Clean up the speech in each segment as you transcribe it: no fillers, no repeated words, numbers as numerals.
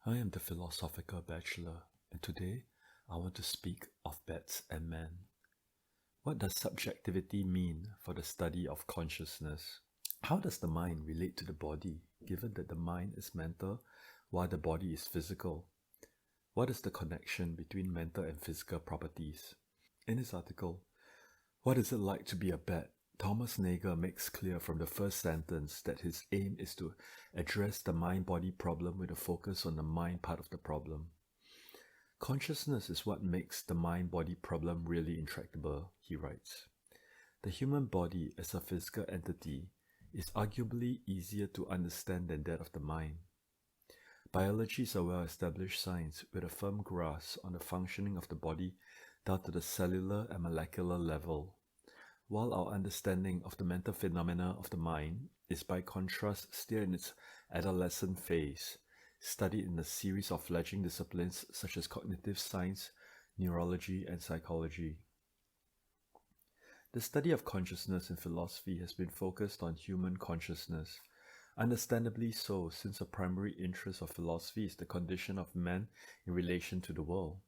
I am the philosophical bachelor, and today I want to speak of bats and men. What does subjectivity mean for the study of consciousness? How does the mind relate to the body, given that the mind is mental while the body is physical? What is the connection between mental and physical properties? In his article, What is it like to be a bat? Thomas Nagel makes clear from the first sentence that his aim is to address the mind-body problem with a focus on the mind part of the problem. Consciousness is what makes the mind-body problem really intractable, he writes. The human body as a physical entity is arguably easier to understand than that of the mind. Biology is a well-established science with a firm grasp on the functioning of the body down to the cellular and molecular level, while our understanding of the mental phenomena of the mind is by contrast still in its adolescent phase, studied in a series of fledgling disciplines such as cognitive science, neurology, and psychology. The study of consciousness in philosophy has been focused on human consciousness, understandably so, since a primary interest of philosophy is the condition of man in relation to the world.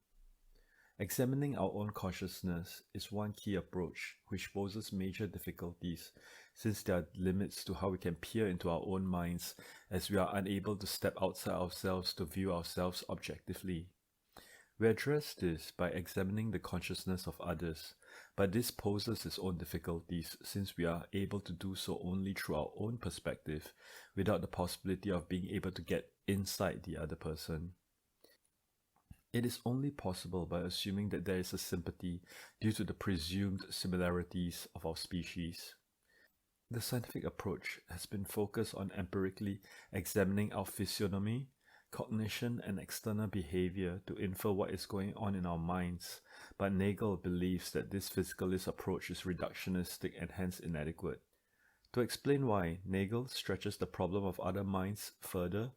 Examining our own consciousness is one key approach which poses major difficulties since there are limits to how we can peer into our own minds as we are unable to step outside ourselves to view ourselves objectively. We address this by examining the consciousness of others, but this poses its own difficulties since we are able to do so only through our own perspective without the possibility of being able to get inside the other person. It is only possible by assuming that there is a sympathy due to the presumed similarities of our species. The scientific approach has been focused on empirically examining our physiognomy, cognition, and external behavior to infer what is going on in our minds, but Nagel believes that this physicalist approach is reductionistic and hence inadequate. To explain why, Nagel stretches the problem of other minds further,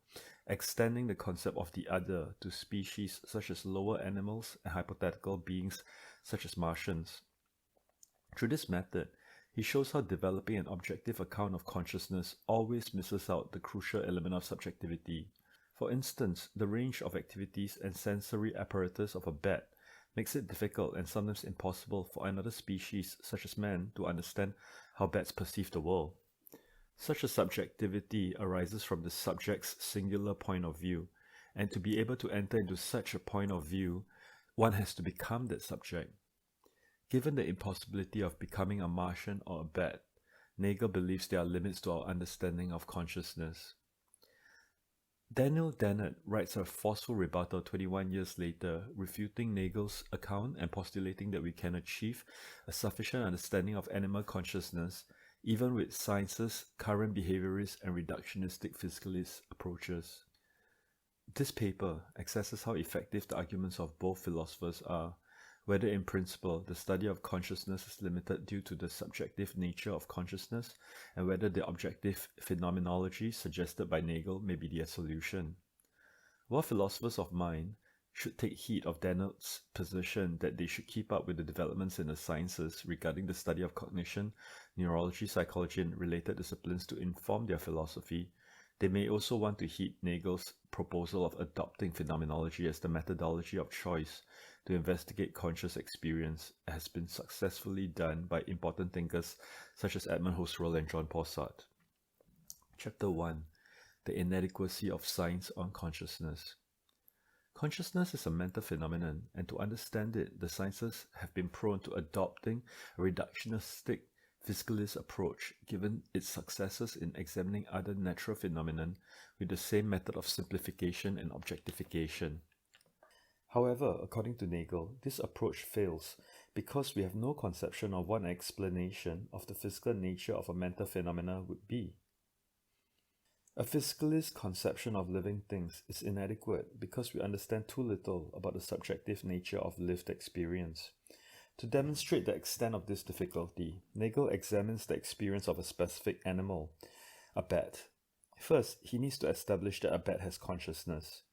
extending the concept of the other to species such as lower animals and hypothetical beings such as Martians. Through this method, he shows how developing an objective account of consciousness always misses out the crucial element of subjectivity. For instance, the range of activities and sensory apparatus of a bat makes it difficult and sometimes impossible for another species such as man to understand how bats perceive the world. Such a subjectivity arises from the subject's singular point of view, and to be able to enter into such a point of view, one has to become that subject. Given the impossibility of becoming a Martian or a bat, Nagel believes there are limits to our understanding of consciousness. Dennett writes a forceful rebuttal 21 years later, refuting Nagel's account and postulating that we can achieve a sufficient understanding of animal consciousness even with science's current behaviourist and reductionistic physicalist approaches. This paper assesses how effective the arguments of both philosophers are, whether in principle the study of consciousness is limited due to the subjective nature of consciousness, and whether the objective phenomenology suggested by Nagel may be their solution. While philosophers of mind should take heed of Dennett's position that they should keep up with the developments in the sciences regarding the study of cognition, neurology, psychology, and related disciplines to inform their philosophy, they may also want to heed Nagel's proposal of adopting phenomenology as the methodology of choice to investigate conscious experience, as has been successfully done by important thinkers such as Edmund Husserl and John Paul Sartre. Chapter 1. The Inadequacy of Science on Consciousness. Consciousness is a mental phenomenon, and to understand it, the sciences have been prone to adopting a reductionistic physicalist approach, given its successes in examining other natural phenomena with the same method of simplification and objectification. However, according to Nagel, this approach fails because we have no conception of what an explanation of the physical nature of a mental phenomena would be. A physicalist conception of living things is inadequate because we understand too little about the subjective nature of lived experience. To demonstrate the extent of this difficulty, Nagel examines the experience of a specific animal, a bat. First, he needs to establish that a bat has consciousness.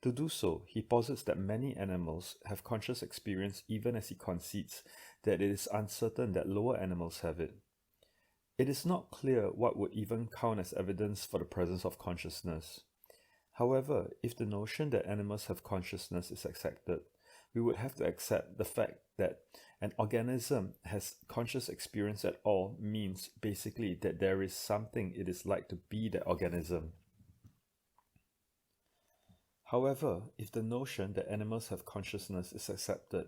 To do so, he posits that many animals have conscious experience even as he concedes that it is uncertain that lower animals have it. It is not clear what would even count as evidence for the presence of consciousness. However, if the notion that animals have consciousness is accepted, we would have to accept the fact that an organism has conscious experience at all means basically that there is something it is like to be that organism. However, if the notion that animals have consciousness is accepted,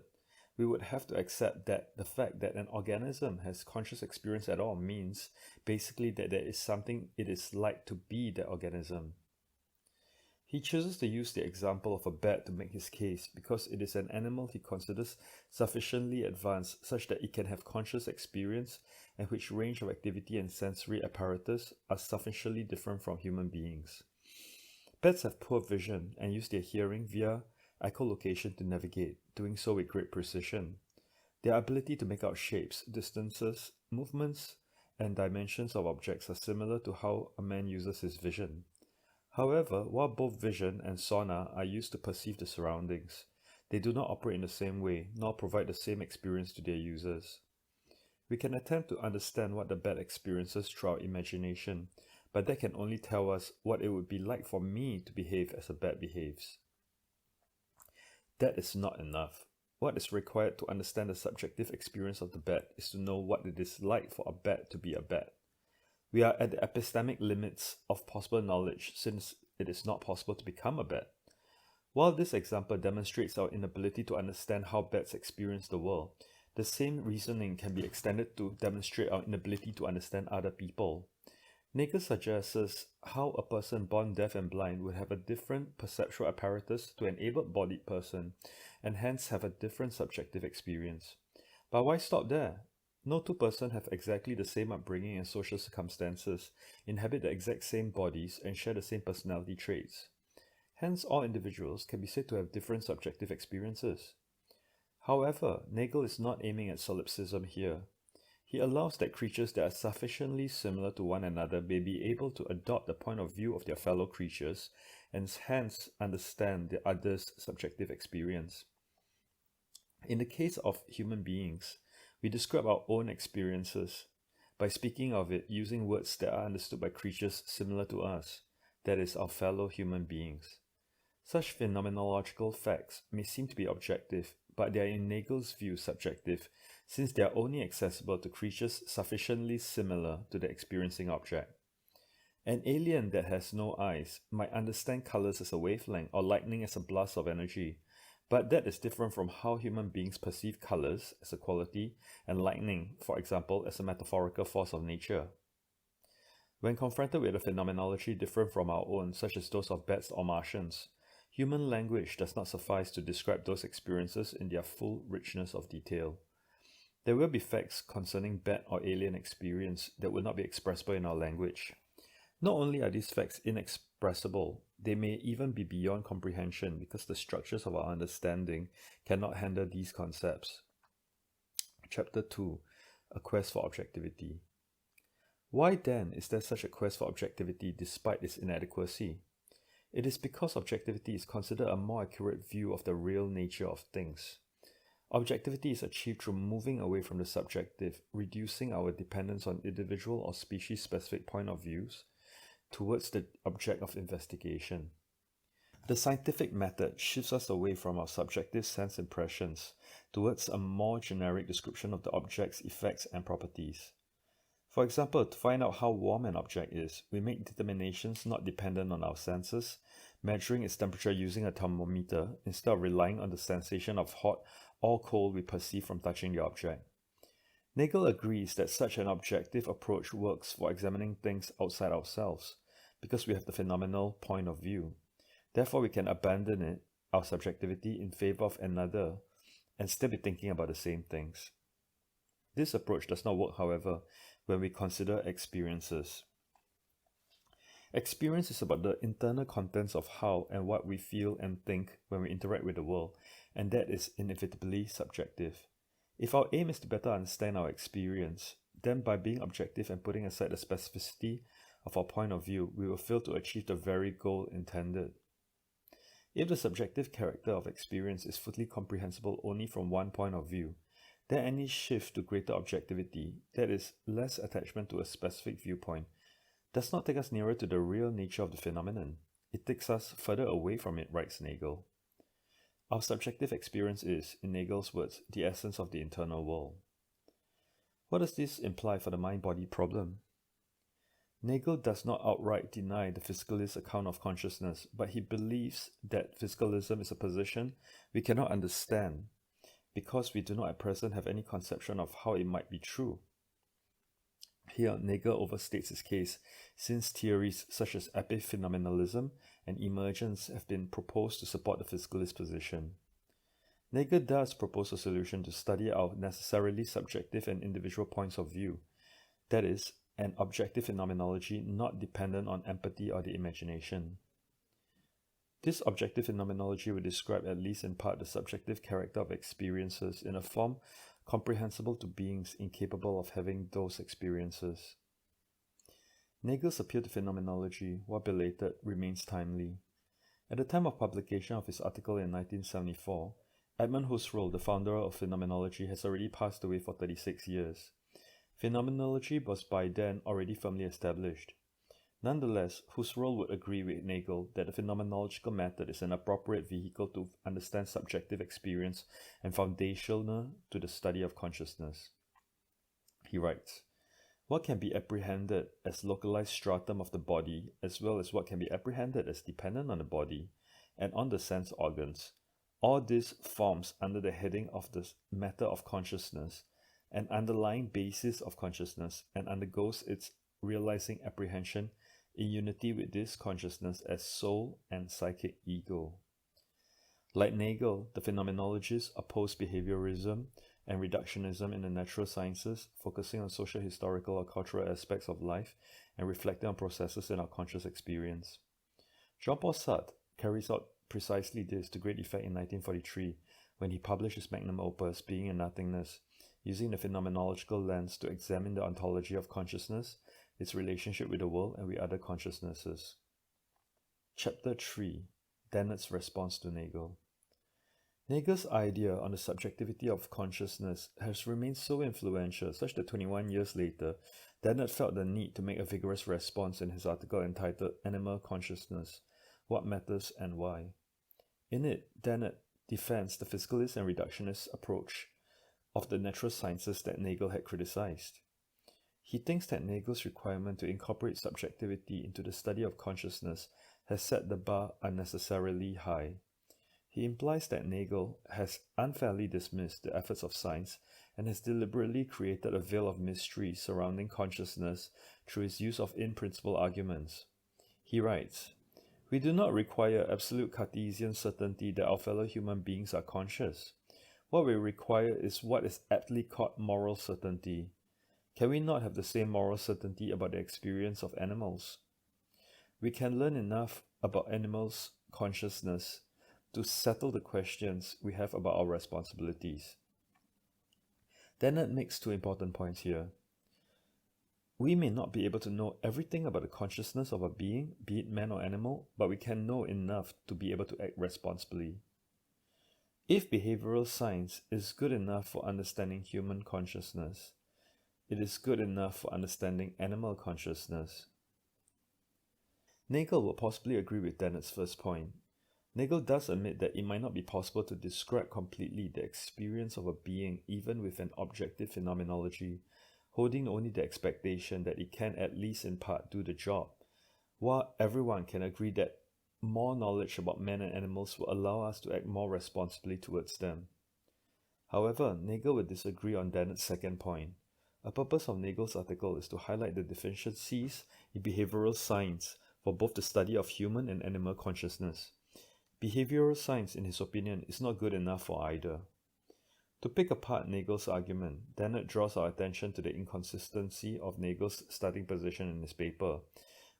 we would have to accept that the fact that an organism has conscious experience at all means basically that there is something it is like to be that organism. He chooses to use the example of a bat to make his case because it is an animal he considers sufficiently advanced such that it can have conscious experience and which range of activity and sensory apparatus are sufficiently different from human beings. Bats have poor vision and use their hearing via echolocation to navigate, doing so with great precision. Their ability to make out shapes, distances, movements, and dimensions of objects are similar to how a man uses his vision. However, while both vision and sonar are used to perceive the surroundings, they do not operate in the same way, nor provide the same experience to their users. We can attempt to understand what the bat experiences through our imagination, but that can only tell us what it would be like for me to behave as a bat behaves. That is not enough. What is required to understand the subjective experience of the bat is to know what it is like for a bat to be a bat. We are at the epistemic limits of possible knowledge since it is not possible to become a bat. While this example demonstrates our inability to understand how bats experience the world, the same reasoning can be extended to demonstrate our inability to understand other people. Nagel suggests how a person born deaf and blind would have a different perceptual apparatus to an able-bodied person and hence have a different subjective experience. But why stop there? No two persons have exactly the same upbringing and social circumstances, inhabit the exact same bodies, and share the same personality traits. Hence, all individuals can be said to have different subjective experiences. However, Nagel is not aiming at solipsism here. He allows that creatures that are sufficiently similar to one another may be able to adopt the point of view of their fellow creatures and hence understand the other's subjective experience. In the case of human beings, we describe our own experiences by speaking of it using words that are understood by creatures similar to us, that is, our fellow human beings. Such phenomenological facts may seem to be objective, but they are in Nagel's view subjective, since they are only accessible to creatures sufficiently similar to the experiencing object. An alien that has no eyes might understand colors as a wavelength or lightning as a blast of energy, but that is different from how human beings perceive colors as a quality and lightning, for example, as a metaphorical force of nature. When confronted with a phenomenology different from our own, such as those of bats or Martians, human language does not suffice to describe those experiences in their full richness of detail. There will be facts concerning bat or alien experience that will not be expressible in our language. Not only are these facts inexpressible, they may even be beyond comprehension because the structures of our understanding cannot handle these concepts. Chapter 2. A Quest for Objectivity. Why then is there such a quest for objectivity despite its inadequacy? It is because objectivity is considered a more accurate view of the real nature of things. Objectivity is achieved through moving away from the subjective, reducing our dependence on individual or species-specific point of views towards the object of investigation. The scientific method shifts us away from our subjective sense impressions towards a more generic description of the object's effects and properties. For example, to find out how warm an object is, we make determinations not dependent on our senses, measuring its temperature using a thermometer instead of relying on the sensation of hot or cold we perceive from touching the object. Nagel agrees that such an objective approach works for examining things outside ourselves, because we have the phenomenal point of view. Therefore, we can abandon it, our subjectivity, in favor of another, and still be thinking about the same things. This approach does not work, however, when we consider experiences. Experience is about the internal contents of how and what we feel and think when we interact with the world, and that is inevitably subjective. If our aim is to better understand our experience, then by being objective and putting aside the specificity of our point of view, we will fail to achieve the very goal intended. If the subjective character of experience is fully comprehensible only from one point of view, then any shift to greater objectivity, that is, less attachment to a specific viewpoint, does not take us nearer to the real nature of the phenomenon. It takes us further away from it, writes Nagel. Our subjective experience is, in Nagel's words, the essence of the internal world. What does this imply for the mind-body problem? Nagel does not outright deny the physicalist account of consciousness, but he believes that physicalism is a position we cannot understand because we do not at present have any conception of how it might be true. Here, Nagel overstates his case, since theories such as epiphenomenalism and emergence have been proposed to support the physicalist position. Nagel does propose a solution to study our necessarily subjective and individual points of view, that is, an objective phenomenology not dependent on empathy or the imagination. This objective phenomenology will describe at least in part the subjective character of experiences in a form comprehensible to beings incapable of having those experiences. Nagel's appeal to phenomenology, while belated, remains timely. At the time of publication of his article in 1974, Edmund Husserl, the founder of phenomenology, has already passed away for 36 years. Phenomenology was by then already firmly established. Nonetheless, Husserl would agree with Nagel that the phenomenological method is an appropriate vehicle to understand subjective experience and foundational to the study of consciousness. He writes, "What can be apprehended as localized stratum of the body, as well as what can be apprehended as dependent on the body and on the sense organs, all this forms under the heading of the matter of consciousness, an underlying basis of consciousness, and undergoes its realizing apprehension in unity with this consciousness as soul and psychic ego." Like Nagel, the phenomenologists oppose behaviorism and reductionism in the natural sciences, focusing on social, historical, or cultural aspects of life and reflecting on processes in our conscious experience. Jean-Paul Sartre carries out precisely this to great effect in 1943 when he published his magnum opus, Being and Nothingness, using the phenomenological lens to examine the ontology of consciousness, its relationship with the world and with other consciousnesses. Chapter 3. Dennett's response to Nagel. Nagel's idea on the subjectivity of consciousness has remained so influential such that 21 years later, Dennett felt the need to make a vigorous response in his article entitled Animal Consciousness, What Matters and Why. In it, Dennett defends the physicalist and reductionist approach of the natural sciences that Nagel had criticized. He thinks that Nagel's requirement to incorporate subjectivity into the study of consciousness has set the bar unnecessarily high. He implies that Nagel has unfairly dismissed the efforts of science and has deliberately created a veil of mystery surrounding consciousness through his use of in-principle arguments. He writes, "We do not require absolute Cartesian certainty that our fellow human beings are conscious. What we require is what is aptly called moral certainty. Can we not have the same moral certainty about the experience of animals? We can learn enough about animals' consciousness to settle the questions we have about our responsibilities." Dennett makes two important points here. We may not be able to know everything about the consciousness of a being, be it man or animal, but we can know enough to be able to act responsibly. If behavioral science is good enough for understanding human consciousness, it is good enough for understanding animal consciousness. Nagel will possibly agree with Dennett's first point. Nagel does admit that it might not be possible to describe completely the experience of a being even with an objective phenomenology, holding only the expectation that it can at least in part do the job, while everyone can agree that more knowledge about men and animals will allow us to act more responsibly towards them. However, Nagel would disagree on Dennett's second point. A purpose of Nagel's article is to highlight the deficiencies in behavioral science for both the study of human and animal consciousness. Behavioral science, in his opinion, is not good enough for either. To pick apart Nagel's argument, Dennett draws our attention to the inconsistency of Nagel's starting position in his paper,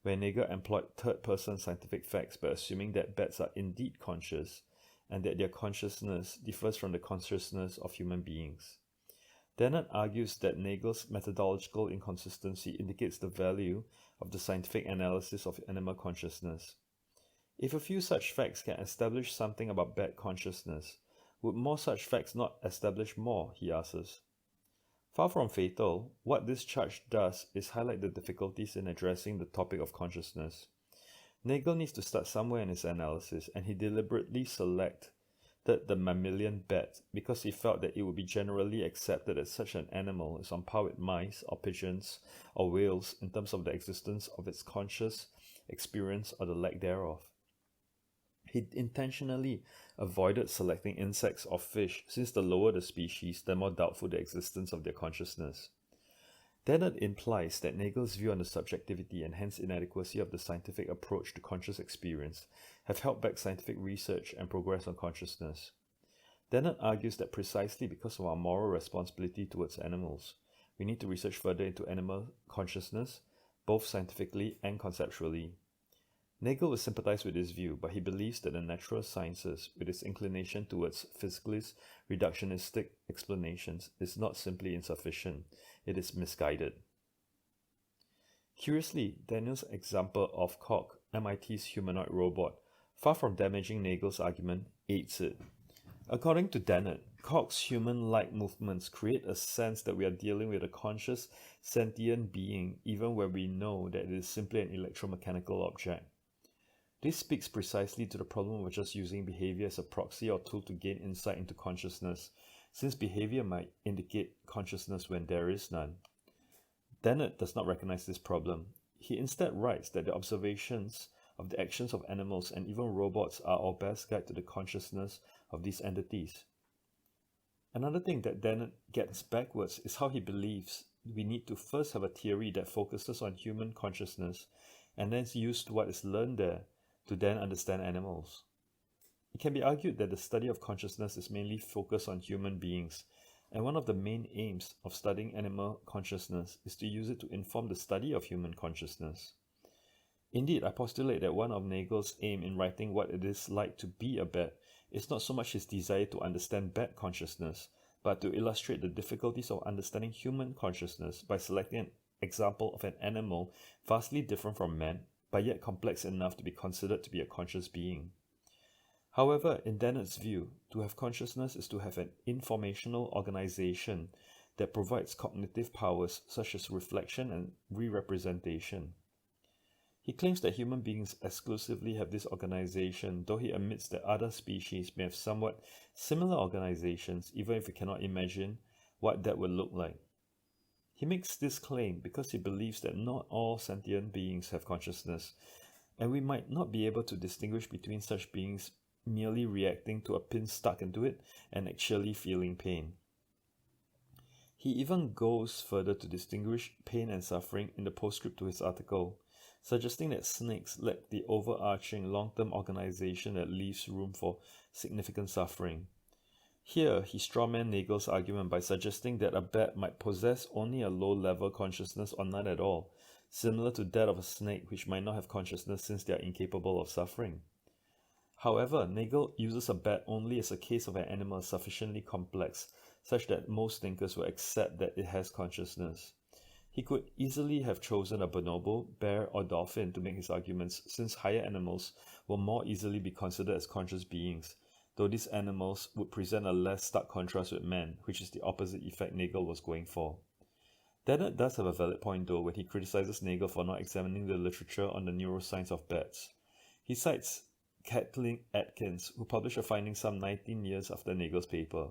where Nagel employed third-person scientific facts by assuming that bats are indeed conscious and that their consciousness differs from the consciousness of human beings. Dennett argues that Nagel's methodological inconsistency indicates the value of the scientific analysis of animal consciousness. If a few such facts can establish something about bat consciousness, would more such facts not establish more, he asks. Far from fatal, what this charge does is highlight the difficulties in addressing the topic of consciousness. Nagel needs to start somewhere in his analysis, and he deliberately selected the mammalian bat because he felt that it would be generally accepted that such an animal is on par with mice or pigeons or whales in terms of the existence of its conscious experience or the lack thereof. He intentionally avoided selecting insects or fish, since the lower the species, the more doubtful the existence of their consciousness. Dennett implies that Nagel's view on the subjectivity and hence inadequacy of the scientific approach to conscious experience have held back scientific research and progress on consciousness. Dennett argues that precisely because of our moral responsibility towards animals, we need to research further into animal consciousness, both scientifically and conceptually. Nagel will sympathize with this view, but he believes that the natural sciences, with its inclination towards physicalist, reductionistic explanations, is not simply insufficient, it is misguided. Curiously, Daniel's example of Cog, MIT's humanoid robot, far from damaging Nagel's argument, aids it. According to Dennett, Cog's human-like movements create a sense that we are dealing with a conscious, sentient being, even when we know that it is simply an electromechanical object. This speaks precisely to the problem of just using behavior as a proxy or tool to gain insight into consciousness, since behavior might indicate consciousness when there is none. Dennett does not recognize this problem. He instead writes that the observations of the actions of animals and even robots are our best guide to the consciousness of these entities. Another thing that Dennett gets backwards is how he believes we need to first have a theory that focuses on human consciousness and then use what is learned there to then understand animals. It can be argued that the study of consciousness is mainly focused on human beings, and one of the main aims of studying animal consciousness is to use it to inform the study of human consciousness. Indeed, I postulate that one of Nagel's aim in writing What It Is Like to Be a Bat is not so much his desire to understand bat consciousness, but to illustrate the difficulties of understanding human consciousness by selecting an example of an animal vastly different from man, but yet complex enough to be considered to be a conscious being. However, in Dennett's view, to have consciousness is to have an informational organization that provides cognitive powers such as reflection and re-representation. He claims that human beings exclusively have this organization, though he admits that other species may have somewhat similar organizations, even if we cannot imagine what that would look like. He makes this claim because he believes that not all sentient beings have consciousness, and we might not be able to distinguish between such beings merely reacting to a pin stuck into it and actually feeling pain. He even goes further to distinguish pain and suffering in the postscript to his article, suggesting that snakes lack the overarching long-term organization that leaves room for significant suffering. Here, he strawman Nagel's argument by suggesting that a bat might possess only a low-level consciousness or none at all, similar to that of a snake which might not have consciousness since they are incapable of suffering. However, Nagel uses a bat only as a case of an animal sufficiently complex, such that most thinkers will accept that it has consciousness. He could easily have chosen a bonobo, bear, or dolphin to make his arguments, since higher animals will more easily be considered as conscious beings, though these animals would present a less stark contrast with man, which is the opposite effect Nagel was going for. Dennett does have a valid point though when he criticizes Nagel for not examining the literature on the neuroscience of bats. He cites Kathleen Atkins, who published a finding some 19 years after Nagel's paper.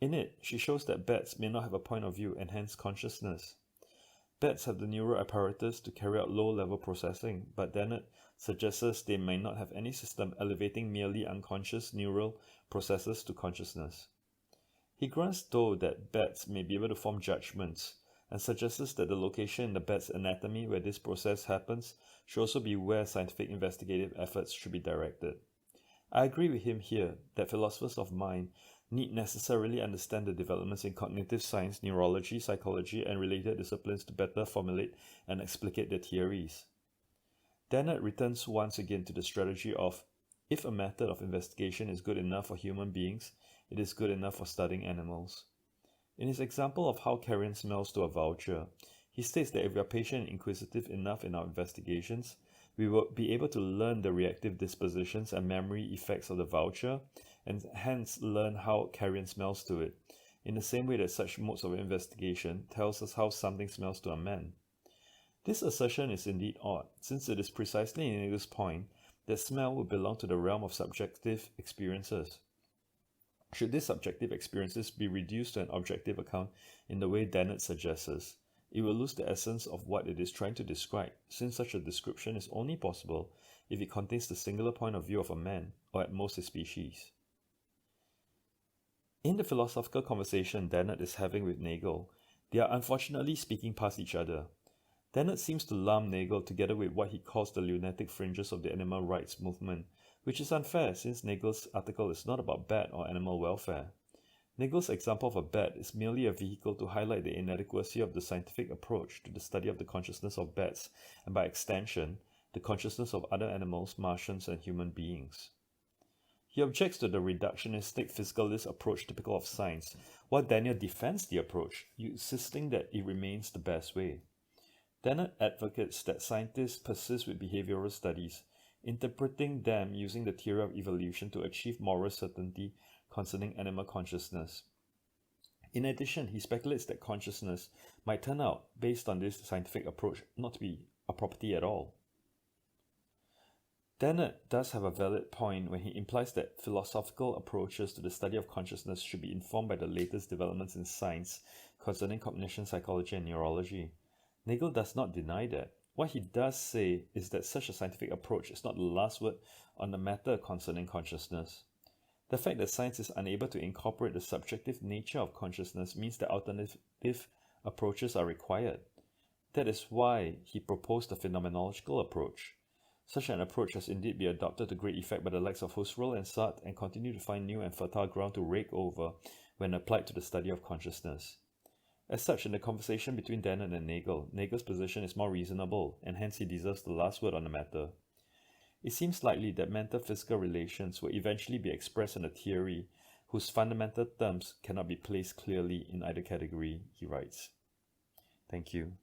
In it, she shows that bats may not have a point of view and hence consciousness. Bats have the neural apparatus to carry out low-level processing, but Dennett suggests they may not have any system elevating merely unconscious neural processes to consciousness. He grants though that bats may be able to form judgments, and suggests that the location in the bat's anatomy where this process happens should also be where scientific investigative efforts should be directed. I agree with him here that philosophers of mind need necessarily understand the developments in cognitive science, neurology, psychology, and related disciplines to better formulate and explicate their theories. Dennett returns once again to the strategy of, if a method of investigation is good enough for human beings, it is good enough for studying animals. In his example of how carrion smells to a vulture, he states that if we are patient and inquisitive enough in our investigations, we will be able to learn the reactive dispositions and memory effects of the vulture, and hence learn how carrion smells to it, in the same way that such modes of investigation tells us how something smells to a man. This assertion is indeed odd, since it is precisely in Nagel's point that smell would belong to the realm of subjective experiences. Should these subjective experiences be reduced to an objective account in the way Dennett suggests, it will lose the essence of what it is trying to describe, since such a description is only possible if it contains the singular point of view of a man, or at most a species. In the philosophical conversation Dennett is having with Nagel, they are unfortunately speaking past each other. Dennett seems to lump Nagel together with what he calls the lunatic fringes of the animal rights movement, which is unfair since Nagel's article is not about bat or animal welfare. Nagel's example of a bat is merely a vehicle to highlight the inadequacy of the scientific approach to the study of the consciousness of bats, and by extension, the consciousness of other animals, Martians, and human beings. He objects to the reductionistic physicalist approach typical of science, while Daniel defends the approach, insisting that it remains the best way. Dennett advocates that scientists persist with behaviourist studies, interpreting them using the theory of evolution to achieve moral certainty concerning animal consciousness. In addition, he speculates that consciousness might turn out, based on this scientific approach, not to be a property at all. Dennett does have a valid point when he implies that philosophical approaches to the study of consciousness should be informed by the latest developments in science concerning cognition, psychology, and neurology. Nagel does not deny that. What he does say is that such a scientific approach is not the last word on the matter concerning consciousness. The fact that science is unable to incorporate the subjective nature of consciousness means that alternative approaches are required. That is why he proposed the phenomenological approach. Such an approach has indeed been adopted to great effect by the likes of Husserl and Sartre, and continue to find new and fertile ground to rake over when applied to the study of consciousness. As such, in the conversation between Dennett and Nagel, Nagel's position is more reasonable, and hence he deserves the last word on the matter. It seems likely that mental-physical relations will eventually be expressed in a theory whose fundamental terms cannot be placed clearly in either category, he writes. Thank you.